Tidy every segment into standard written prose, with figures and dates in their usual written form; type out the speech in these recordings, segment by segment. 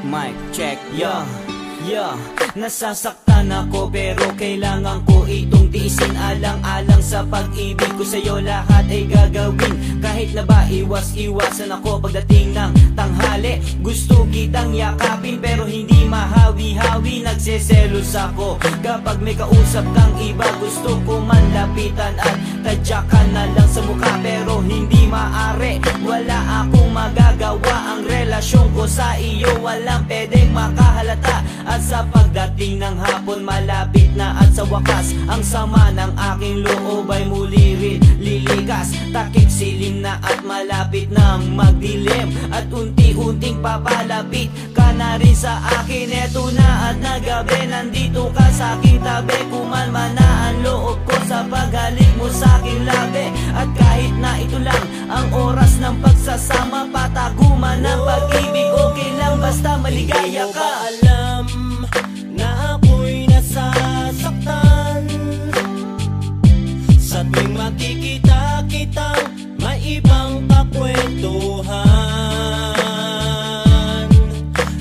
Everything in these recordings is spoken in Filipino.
Mic check, yeah. Nasasaktan ako pero kailangan ko itong tiisin. Alang-alang sa pag-ibig ko sa'yo, lahat ay gagawin. Kahit na ba iwas-iwasan ako pagdating ng tanghali. Gusto kitang yakapin pero hindi mahawi-hawi. Nagseselos ako kapag may kausap kang iba. Gusto ko man lapitan at tadyakan na lang sa mukha, pero hindi maaari. Wala akong magagawa, ang relasyon ko sa iyo walang pwedeng makahalata. At sa pagdating ng hapon malapit na at sa wakas, ang sama ng aking loob ay muli rin lilikas. Takip silim na at malapit nang magdilim, at unti-unting papalapit ka na rin sa akin. Eto na at nagabi, nandito ka sa aking tabi. Kumalma na ang loob ko sa paghalik mo sa aking labi. At kahit na ito lang ang oras ng pagsasama, pataguman ng pag-ibig, okay lang basta maligaya ka. Alam na ako'y nasasaktan sa tuwing makikita kitang may ibang kakwentuhan.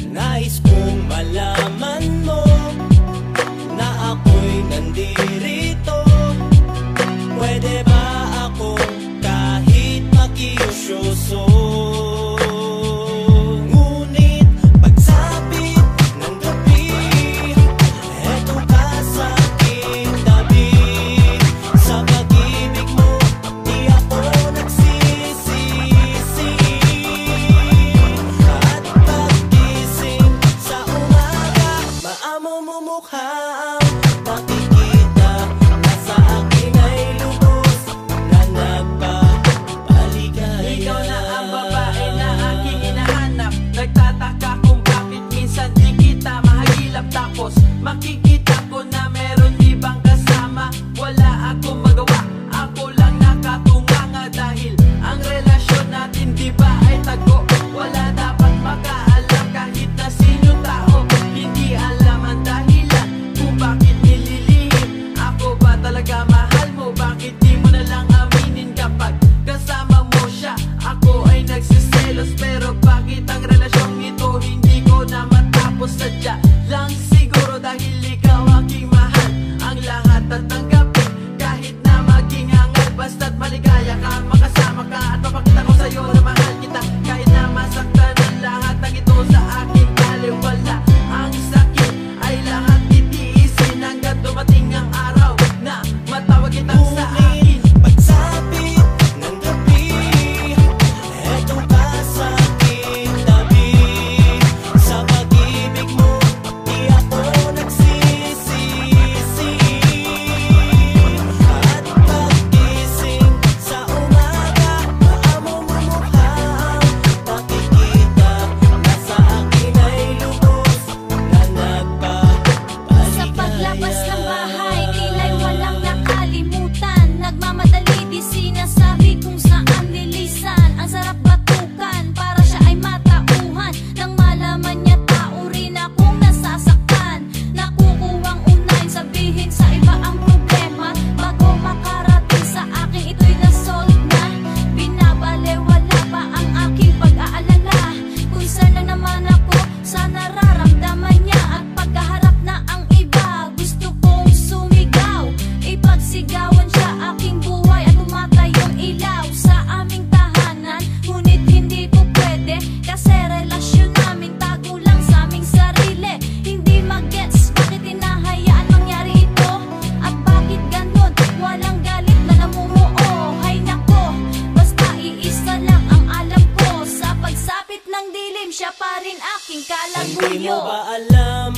Nais kong malaman mo na ako'y nandirito. Pwede ba akong kahit makiusyoso? Tapos makikita ko na meron ibang kasama. Wala akong magawa, ako lang nakatunganga. Dahil ang relasyon natin di ba ay tago. Wala dapat makaalam kahit na sino tao. Hindi alam ang dahilan kung bakit nililihim. Ako ba talaga mahal mo? Bakit di mo na lang aminin kapag kasama mo siya? Ako ay nagsiselos, pero bakit ang relasyong ito hindi ko na matapos? Sadya lang siguro dahil ikaw aking mahal. Ang lahat at tanggapin kahit na maging hangal. Basta't maligaya ka, makasama ka at mapakita ko sa'yo na mahal kita. Kahit na masaktan ang lahat ng ito sa aking baliwala. Ang sakit ay lahat titiisin hanggang dumating ang araw na matawag kitang sa akin. Pagsapit ng gabi, eto ka sa aking tabi. Sa pag-ibig mo di ako nagsisisi. At paggising sa umaga, maamo mo mukha ang nakikita. Nasa akin ay lubos na nagpapaligaya. Sa paglabas ng bahay, tila'y walang nakalimutan. Nagmamadali, di sinasabi kung saan nilisan. Ang sarap batukan, para siya ay matauhan. Nang malaman niya tao rin akong nasasaktan. Nakukuhang unahin, sabihin sa iba ang problema. Bago makarating sa akin, ito'y nasolve na. Binabalewala pa ang aking pag-aalala. Kung saan lang naman ako sa nararamdaman niya. At pagkaharap na ang iba, gusto kong sumigaw. Ipagsigawan siya aking buhay at tumatayong ilaw sa aming tahanan. Ngunit hindi po pwede kasi relasyon namin tago lang sa aming sarili. Hindi mag-gets bakit hinahayaan mangyari ito. At bakit ganon, walang galit na namumuo. Hay nako, basta iisa lang ang alam ko. Sa pagsapit ng dilim, siya pa rin aking Hindi mo kalaguyo. ba alam